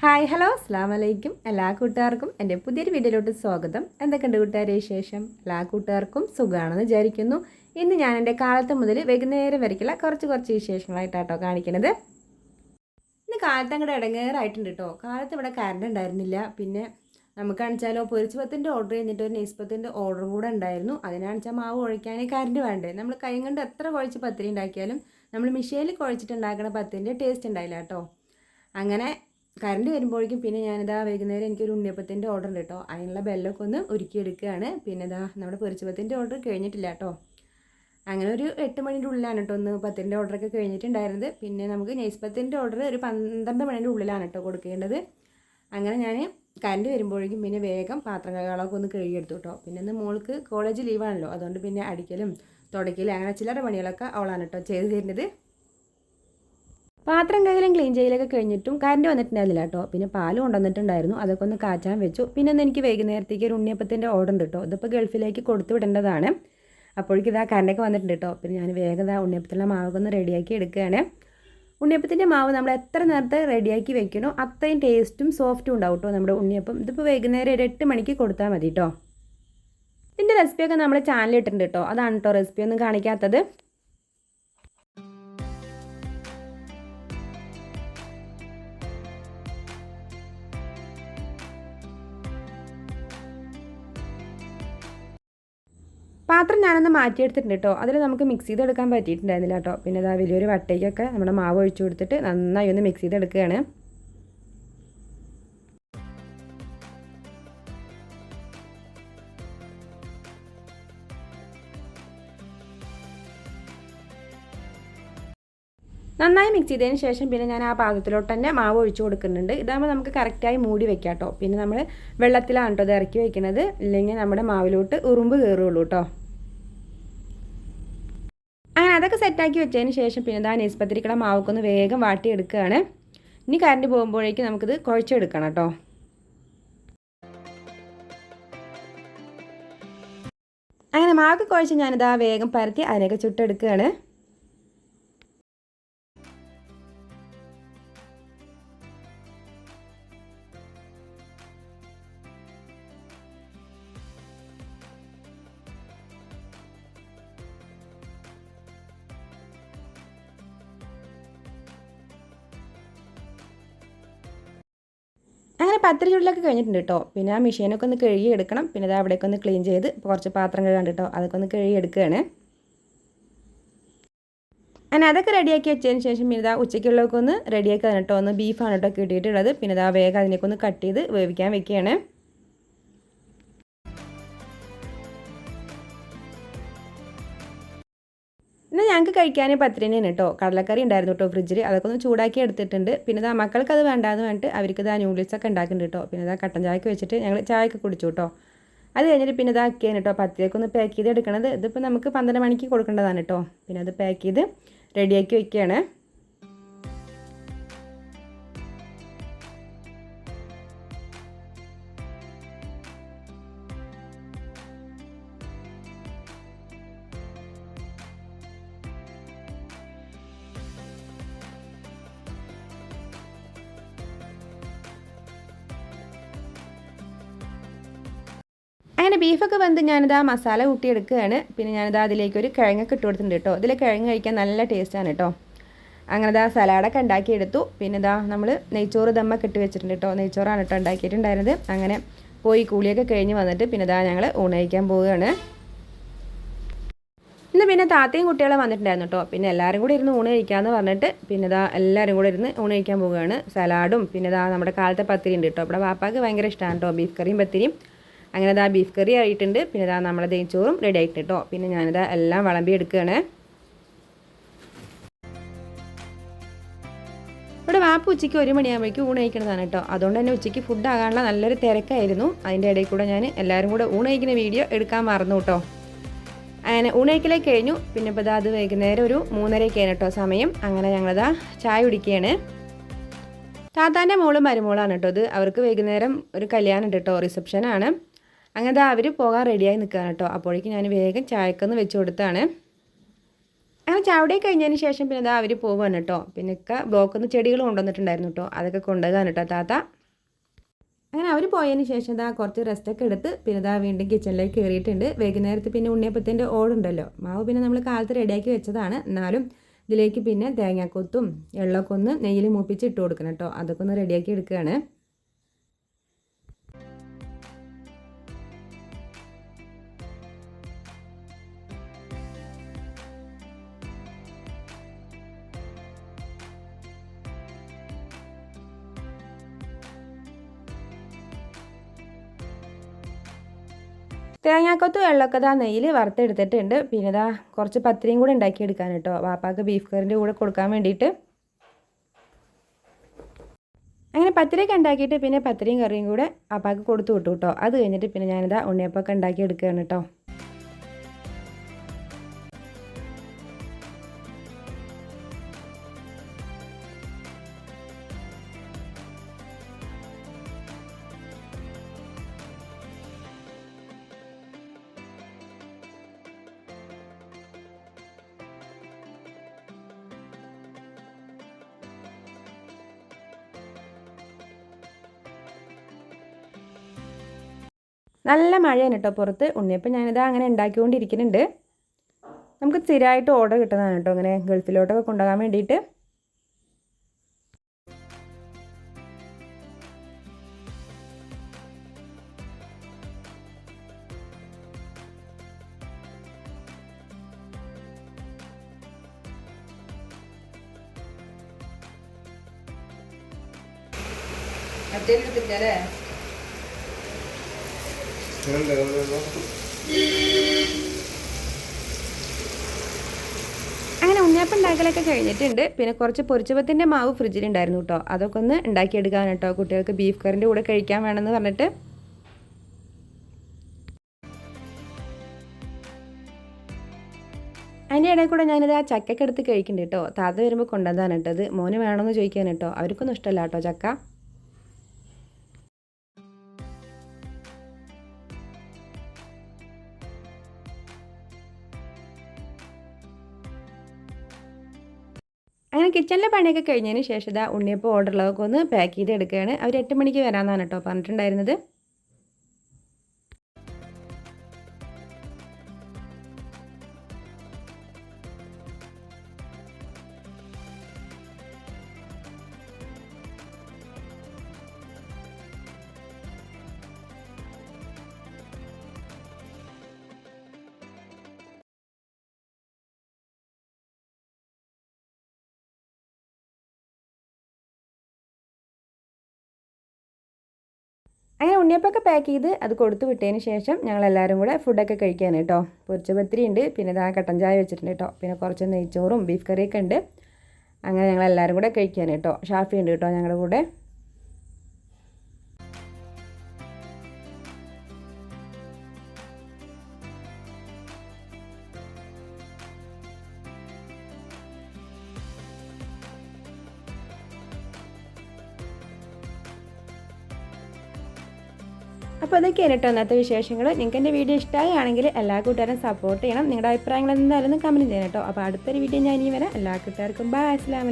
Hi hello അസ്സാം വലൈക്കും എല്ലാ കൂട്ടുകാർക്കും എൻ്റെ പുതിയൊരു വീഡിയോയിലോട്ട് സ്വാഗതം. എന്തൊക്കെയുണ്ട് കൂട്ടുകാരെ വിശേഷം? എല്ലാ കൂട്ടുകാർക്കും സുഖമാണെന്ന് വിചാരിക്കുന്നു. ഇന്ന് ഞാൻ എൻ്റെ കാലത്ത് മുതൽ വൈകുന്നേരം വരയ്ക്കുള്ള കുറച്ച് വിശേഷങ്ങളായിട്ടാട്ടോ കാണിക്കുന്നത്. ഇന്ന് കാലത്ത് അങ്ങോട്ട് ഇടങ്ങേറായിട്ടുണ്ട് കേട്ടോ. കാലത്ത് ഇവിടെ കറണ്ട് ഉണ്ടായിരുന്നില്ല. പിന്നെ നമുക്ക് കാണിച്ചാലോ പൊരിച്ചുപത്തിൻ്റെ ഓർഡർ കഴിഞ്ഞിട്ട് ഒരു നെയ്സ്പത്തിൻ്റെ ഓർഡർ കൂടെ ഉണ്ടായിരുന്നു. അതിനാണിച്ചാൽ മാവ് കുഴയ്ക്കാൻ കറണ്ട് വേണ്ടേ. നമ്മൾ കൈ കൊണ്ട് എത്ര കുഴച്ച് പത്തിരി ഉണ്ടാക്കിയാലും നമ്മൾ മിഷീനിൽ കുഴച്ചിട്ടുണ്ടാക്കുന്ന പത്തിൻ്റെ ടേസ്റ്റ് ഉണ്ടായില്ല കേട്ടോ. അങ്ങനെ കറണ്ട് വരുമ്പോഴേക്കും പിന്നെ ഞാനിതാ വൈകുന്നേരം എനിക്കൊരു ഉണ്ണിയപ്പത്തിൻ്റെ ഓർഡർ ഉണ്ട് കേട്ടോ. അതിനുള്ള ബെല്ലൊക്കെ ഒന്ന് ഒരുക്കിയെടുക്കുകയാണ്. പിന്നെ ഇതാ നമ്മുടെ പൊരിച്ചുപത്തിൻ്റെ ഓർഡർ കഴിഞ്ഞിട്ടില്ല കേട്ടോ. അങ്ങനെ ഒരു 8 മണിൻ്റെ ഉള്ളിലാണ് കേട്ടോ ഒന്ന് പത്തിൻ്റെ ഓർഡറൊക്കെ കഴിഞ്ഞിട്ടുണ്ടായിരുന്നത്. പിന്നെ നമുക്ക് നെയ്സ്പത്തിൻ്റെ ഓർഡർ ഒരു 12 മണിൻ്റെ ഉള്ളിലാണ് കേട്ടോ കൊടുക്കേണ്ടത്. അങ്ങനെ ഞാൻ കറണ്ട് വരുമ്പോഴേക്കും പിന്നെ വേഗം പാത്രങ്ങളൊക്കെ ഒന്ന് കഴുകിയെടുത്തു കേട്ടോ. പിന്നെ ഇന്ന് മോൾക്ക് കോളേജ് ലീവാണല്ലോ, അതുകൊണ്ട് പിന്നെ അടിക്കലും തുടയ്ക്കലും അങ്ങനെ ചില്ലറ പണികളൊക്കെ അവളാണ് കേട്ടോ ചെയ്ത് തരുന്നത്. പാത്രം കഴുകലും ക്ലീൻ ചെയ്യലൊക്കെ കഴിഞ്ഞിട്ടും കറണ്ട് വന്നിട്ടുണ്ടായിരുന്നില്ല കേട്ടോ. പിന്നെ പാല് കൊണ്ടുവന്നിട്ടുണ്ടായിരുന്നു, അതൊക്കെ ഒന്ന് കാച്ചാൻ വെച്ചു. പിന്നെ ഒന്ന് എനിക്ക് വൈകുന്നേരത്തേക്ക് ഒരു ഉണ്ണിയപ്പത്തിൻ്റെ ഓർഡർ ഉണ്ട് കേട്ടോ. ഇതിപ്പോൾ ഗൾഫിലേക്ക് കൊടുത്തു വിടേണ്ടതാണ്. അപ്പോഴേക്കും ഇതാ കറണ്ടൊക്കെ വന്നിട്ടുണ്ട് കേട്ടോ. പിന്നെ ഞാൻ വേഗം ഇതാ ഉണ്ണിയപ്പത്തിൻ്റെ മാവൊക്കെ ഒന്ന് റെഡിയാക്കി എടുക്കുകയാണ്. ഉണ്ണിയപ്പത്തിൻ്റെ മാവ് നമ്മൾ എത്ര നേരത്തെ റെഡിയാക്കി വെക്കണോ അത്രയും ടേസ്റ്റും സോഫ്റ്റും ഉണ്ടാവും കേട്ടോ നമ്മുടെ ഉണ്ണിയപ്പം. ഇതിപ്പോൾ വൈകുന്നേരം ഒരു 8 മണിക്ക് കൊടുത്താൽ മതി കേട്ടോ. ഇതിൻ്റെ റെസിപ്പിയൊക്കെ നമ്മൾ ചാനലിൽ ഇട്ടിട്ടുണ്ട് കേട്ടോ. അതാണ് കേട്ടോ റെസിപ്പി ഒന്നും കാണിക്കാത്തത്. പാത്രം ഞാനൊന്ന് മാറ്റിയെടുത്തിട്ടുണ്ട് കേട്ടോ. അതിൽ നമുക്ക് മിക്സ് ചെയ്തെടുക്കാൻ പറ്റിയിട്ടുണ്ടായിരുന്നില്ല കേട്ടോ. പിന്നെ അതാ വലിയൊരു വട്ടയ്ക്കൊക്കെ നമ്മുടെ മാവ് ഒഴിച്ചു കൊടുത്തിട്ട് നന്നായി ഒന്ന് മിക്സ് ചെയ്തെടുക്കുകയാണ്. നന്നായി മിക്സ് ചെയ്തതിന് ശേഷം പിന്നെ ഞാൻ ആ പാത്രത്തിലോട്ട് തന്നെ മാവ് ഒഴിച്ചു കൊടുക്കുന്നുണ്ട്. ഇതാകുമ്പോൾ നമുക്ക് കറക്റ്റായി മൂടി വെക്കാം കേട്ടോ. പിന്നെ നമ്മൾ വെള്ളത്തിലാണ് കേട്ടോ ഇത് ഇറക്കി വെക്കുന്നത്, ഇല്ലെങ്കിൽ നമ്മുടെ മാവിലോട്ട് ഉറുമ്പ് കയറുള്ളൂ കേട്ടോ. അങ്ങനെ അതൊക്കെ സെറ്റാക്കി വെച്ചതിന് ശേഷം പിന്നെ ഇതാ നെയ്സ്പത്തിരിക്കുള്ള മാവൊക്കെ വേഗം വാട്ടിയെടുക്കുകയാണ്. ഇനി കറണ്ട് പോകുമ്പോഴേക്കും നമുക്കിത് കുഴച്ചെടുക്കണം കേട്ടോ. അങ്ങനെ മാവൊക്കെ കുഴച്ച് ഞാനിതാ വേഗം പരത്തി അതിനൊക്കെ ചുട്ടെടുക്കുകയാണ്. അങ്ങനെ പത്തിരി ചുള്ളിലൊക്കെ കഴിഞ്ഞിട്ടുണ്ട് കേട്ടോ. പിന്നെ ആ മെഷീനൊക്കെ ഒന്ന് കഴുകി എടുക്കണം. പിന്നെ അത് അവിടേക്ക് ഒന്ന് ക്ലീൻ ചെയ്ത് കുറച്ച് പാത്രം കഴുകാണ്ട് കേട്ടോ, അതൊക്കെ ഒന്ന് കഴുകി എടുക്കുകയാണ്. അങ്ങനെ അതൊക്കെ റെഡിയാക്കി വെച്ചതിന് ശേഷം പിന്നെ ഇതാ ഉച്ചയ്ക്കുള്ളതൊക്കെ ഒന്ന് റെഡിയാക്കാൻ കേട്ടോ. ഒന്ന് ബീഫാണ് കേട്ടോ കിട്ടിയിട്ടുള്ളത്. പിന്നെ ഇതാ വേഗം അതിനൊക്കെ ഒന്ന് കട്ട് ചെയ്ത് വേവിക്കാൻ വെക്കുകയാണ്. എന്നാൽ ഞങ്ങൾക്ക് കഴിക്കാൻ പത്തിരി തന്നെയാണ് കേട്ടോ. കടലക്കറി ഉണ്ടായിരുന്നു കേട്ടോ ഫ്രിഡ്ജിൽ, അതൊക്കെ ഒന്ന് ചൂടാക്കി എടുത്തിട്ടുണ്ട്. പിന്നെ ഇതാ മക്കൾക്ക് അത് വേണ്ടാന്ന് പറഞ്ഞിട്ട് അവർക്ക് ഇതാ നൂഡിൽസൊക്കെ ഉണ്ടാക്കുന്നുണ്ട് കേട്ടോ. പിന്നെ ഇതാ കട്ടൻ ചായക്ക് വെച്ചിട്ട് ഞങ്ങൾ ചായയൊക്കെ കുടിച്ചു കേട്ടോ. അത് കഴിഞ്ഞിട്ട് പിന്നെ ഇതാക്കിയാണ് കേട്ടോ പത്തിരിയൊക്കെ ഒന്ന് പാക്ക് ചെയ്ത് എടുക്കണത്. ഇതിപ്പോൾ നമുക്ക് 12 മണിക്ക് കൊടുക്കേണ്ടതാണ് കേട്ടോ. പിന്നെ അത് പാക്ക് ചെയ്ത് റെഡിയാക്കി വെക്കുകയാണ്. അങ്ങനെ ബീഫൊക്കെ വന്ന് ഞാനിതാ മസാല കൂട്ടിയെടുക്കുകയാണ്. പിന്നെ ഞാനിതാ അതിലേക്കൊരു കിഴങ്ങൊക്കെ ഇട്ട് കൊടുത്തിട്ടുണ്ട് കേട്ടോ. ഇതിൽ കിഴങ്ങ് കഴിക്കാൻ നല്ല ടേസ്റ്റാണ് കേട്ടോ. അങ്ങനെ ഇതാ സലാഡൊക്കെ ഉണ്ടാക്കിയെടുത്തു. പിന്നെ ഇതാ നമ്മൾ നെയ്ച്ചോറ് ദമ്മൊക്കെ ഇട്ട് വെച്ചിട്ടുണ്ട് കേട്ടോ. നെയ്ച്ചോറാണ് കേട്ടോ ഉണ്ടാക്കിയിട്ടുണ്ടായിരുന്നത്. അങ്ങനെ പോയി കൂലിയൊക്കെ കഴിഞ്ഞ് വന്നിട്ട് പിന്നെ ഇതാ ഞങ്ങൾ ഊണ് കഴിക്കാൻ പോവുകയാണ്. ഇന്ന് പിന്നെ താത്തയും കുട്ടികളും വന്നിട്ടുണ്ടായിരുന്നു കേട്ടോ. പിന്നെ എല്ലാവരും കൂടി ഇരുന്ന് ഊണ് കഴിക്കാമെന്ന് പറഞ്ഞിട്ട് പിന്നെ ഇതാ എല്ലാവരും കൂടി ഇരുന്ന് ഊണ് കഴിക്കാൻ പോവുകയാണ്. സലാഡും പിന്നെ ഇതാ നമ്മുടെ കാലത്തെ പത്തിരി ഉണ്ട് കേട്ടോ. ഇവിടെ വാപ്പാക്ക് ഭയങ്കര ഇഷ്ടമാണ് കേട്ടോ ബീഫ് കറിയും പത്തിരിയും. അങ്ങനെ ഇതാ ബീഫ് കറി ആയിട്ടുണ്ട്. പിന്നെ ഇതാ നമ്മളെ നെയ്ച്ചോറും റെഡി ആയിട്ട് കേട്ടോ. പിന്നെ ഞാനിതാ എല്ലാം വിളമ്പി എടുക്കുകയാണ്. ഇവിടെ വാപ്പ ഉച്ചയ്ക്ക് 1 മണിയാകുമ്പോഴേക്കും ഊണ് കഴിക്കണതാണ് കേട്ടോ. അതുകൊണ്ട് തന്നെ ഉച്ചയ്ക്ക് ഫുഡ് ആകാനുള്ള നല്ലൊരു തിരക്കായിരുന്നു. അതിൻ്റെ ഇടയിൽ കൂടെ ഞാൻ എല്ലാവരും കൂടെ ഊണ് കഴിക്കുന്ന വീഡിയോ എടുക്കാൻ മറന്നു കേട്ടോ. അങ്ങനെ ഊണ് കഴിക്കലേക്ക് കഴിഞ്ഞു. പിന്നെ ഇപ്പോൾ ഇതാ അത് വൈകുന്നേരം ഒരു 3:30 കേട്ടോ സമയം. അങ്ങനെ ഞങ്ങളിതാ ചായ കുടിക്കുകയാണ്. താത്താൻ്റെ മോളും മരുമോളാണ് കേട്ടോ ഇത്. അവർക്ക് വൈകുന്നേരം ഒരു കല്യാണം ഉണ്ട് കേട്ടോ, റിസപ്ഷനാണ്. അങ്ങനെ അവർ പോകാൻ റെഡിയായി നിൽക്കുകയാണ് കേട്ടോ. അപ്പോഴേക്കും ഞാൻ വേഗം ചായക്കൊന്ന് വെച്ച് കൊടുത്താണ്. അങ്ങനെ ചാവടി കഴിഞ്ഞതിന് ശേഷം പിന്നെ ഇതാ അവർ പോവാണ് കേട്ടോ. പിന്നെ ബ്ലോക്കിൽ നിന്ന് ചെടികൾ കൊണ്ടുവന്നിട്ടുണ്ടായിരുന്നു കേട്ടോ, അതൊക്കെ കൊണ്ടുപോകാൻ കേട്ടോ താത്ത. അങ്ങനെ അവർ പോയതിന് ശേഷം ഇതാ കുറച്ച് റെസ്റ്റൊക്കെ എടുത്ത് പിന്നെ ഇതാ വീണ്ടും കിച്ചണിലേക്ക് കയറിയിട്ടുണ്ട്. വൈകുന്നേരത്ത് പിന്നെ ഉണ്ണിയപ്പത്തിൻ്റെ ഓടുണ്ടല്ലോ, മാവ് പിന്നെ നമ്മൾ കാലത്ത് റെഡിയാക്കി വെച്ചതാണ്. എന്നാലും ഇതിലേക്ക് പിന്നെ തേങ്ങാക്കൊത്തും എള്ളൊക്കെ ഒന്ന് നെയ്യിൽ മൂപ്പിച്ച് ഇട്ട് കൊടുക്കണം കേട്ടോ. അതൊക്കെ ഒന്ന് റെഡിയാക്കി എടുക്കുകയാണ്. തേങ്ങാക്കൊത്ത് വെള്ളമൊക്കെ ഇതാ നെയ്യിൽ വറുത്തെടുത്തിട്ടുണ്ട്. പിന്നെ ഇതാ കുറച്ച് പത്തിരിയും കൂടെ ഉണ്ടാക്കിയെടുക്കാൻ കേട്ടോ, വാപ്പാക്ക് ബീഫ് കറിൻ്റെ കൂടെ കൊടുക്കാൻ വേണ്ടിയിട്ട്. അങ്ങനെ പത്തിരിയൊക്കെ ഉണ്ടാക്കിയിട്ട് പിന്നെ പത്തിരിയും കറിയും കൂടെ വാപ്പാക്ക് കൊടുത്തു വിട്ടു കേട്ടോ. അത് കഴിഞ്ഞിട്ട് പിന്നെ ഞാനിതാ ഉണ്ണിയപ്പമൊക്കെ ഉണ്ടാക്കിയെടുക്കുകയാണ് കേട്ടോ. നല്ല മഴയാണ് കേട്ടോ പുറത്ത്. ഉണ്ണിയപ്പം ഞാനിതാ അങ്ങനെ ഉണ്ടാക്കിക്കൊണ്ടിരിക്കുന്നുണ്ട്. നമുക്ക് സ്ഥിരമായിട്ട് ഓർഡർ കിട്ടുന്നതാണ് കേട്ടോ, അങ്ങനെ ഗൾഫിലോട്ടൊക്കെ കൊണ്ടുപോകാൻ വേണ്ടിയിട്ട്. അങ്ങനെ ഉണ്ണിയപ്പം ഉണ്ടാക്കലൊക്കെ കഴിഞ്ഞിട്ടുണ്ട്. പിന്നെ കുറച്ച് പൊരിച്ചപ്പത്തിൻ്റെ മാവ് ഫ്രിഡ്ജിലുണ്ടായിരുന്നു കേട്ടോ, അതൊക്കെ ഒന്ന് ഉണ്ടാക്കിയെടുക്കാൻ കേട്ടോ, കുട്ടികൾക്ക് ബീഫ് കറിൻ്റെ കൂടെ കഴിക്കാൻ വേണമെന്ന് പറഞ്ഞിട്ട്. അതിൻ്റെ ഇടയിൽ കൂടെ ഞാനിത് ആ ചക്കയൊക്കെ എടുത്ത് കഴിക്കുന്നുണ്ട് കേട്ടോ. താത്ത വരുമ്പോൾ കൊണ്ടുവന്നതാണ് കേട്ടത്, മോന് വേണമെന്ന് ചോദിക്കാൻ കേട്ടോ. അവർക്കൊന്നും ഇഷ്ടമല്ല കേട്ടോ ചക്ക. അങ്ങനെ കിച്ചണിലെ പണിയൊക്കെ കഴിഞ്ഞതിന് ശേഷം ഇതാ ഉണ്ണിയപ്പം ഓർഡറുള്ളതൊക്കെ ഒന്ന് പാക്ക് ചെയ്ത് എടുക്കുകയാണ്. അവർ 8 മണിക്ക് വരാമെന്നാണ് കേട്ടോ പറഞ്ഞിട്ടുണ്ടായിരുന്നത്. അങ്ങനെ ഉണ്ണിയപ്പമൊക്കെ പാക്ക് ചെയ്ത് അത് കൊടുത്തു വിട്ടതിന് ശേഷം ഞങ്ങളെല്ലാവരും കൂടെ ഫുഡൊക്കെ കഴിക്കാൻ കേട്ടോ. പൊരിച്ച പത്തിരി ഉണ്ട്, പിന്നെ ഇതാ കട്ടൻ ചായ വെച്ചിട്ടുണ്ട് കേട്ടോ, പിന്നെ കുറച്ച് നെയ്ച്ചോറും ബീഫ് കറിയൊക്കെ ഉണ്ട്. അങ്ങനെ ഞങ്ങളെല്ലാവരും കൂടെ കഴിക്കാൻ കേട്ടോ. ഷാഫി ഉണ്ട് കേട്ടോ ഞങ്ങളുടെ കൂടെ. അപ്പോൾ അതൊക്കെയാണ് കേട്ടോ ഇന്നത്തെ വിശേഷങ്ങൾ. നിങ്ങൾക്ക് എൻ്റെ വീഡിയോ ഇഷ്ടമാണെങ്കിൽ എല്ലാ കൂട്ടുകാരും സപ്പോർട്ട് ചെയ്യണം. നിങ്ങളുടെ അഭിപ്രായങ്ങൾ എന്തായാലും കമൻറ്റ് ചെയ്യണം കേട്ടോ. അപ്പോൾ അടുത്തൊരു വീഡിയോ ഞാൻ ഇനി വരാം. എല്ലാ കൂട്ടുകാർക്കും ബൈ, അസ്സലാമു അലൈക്കും.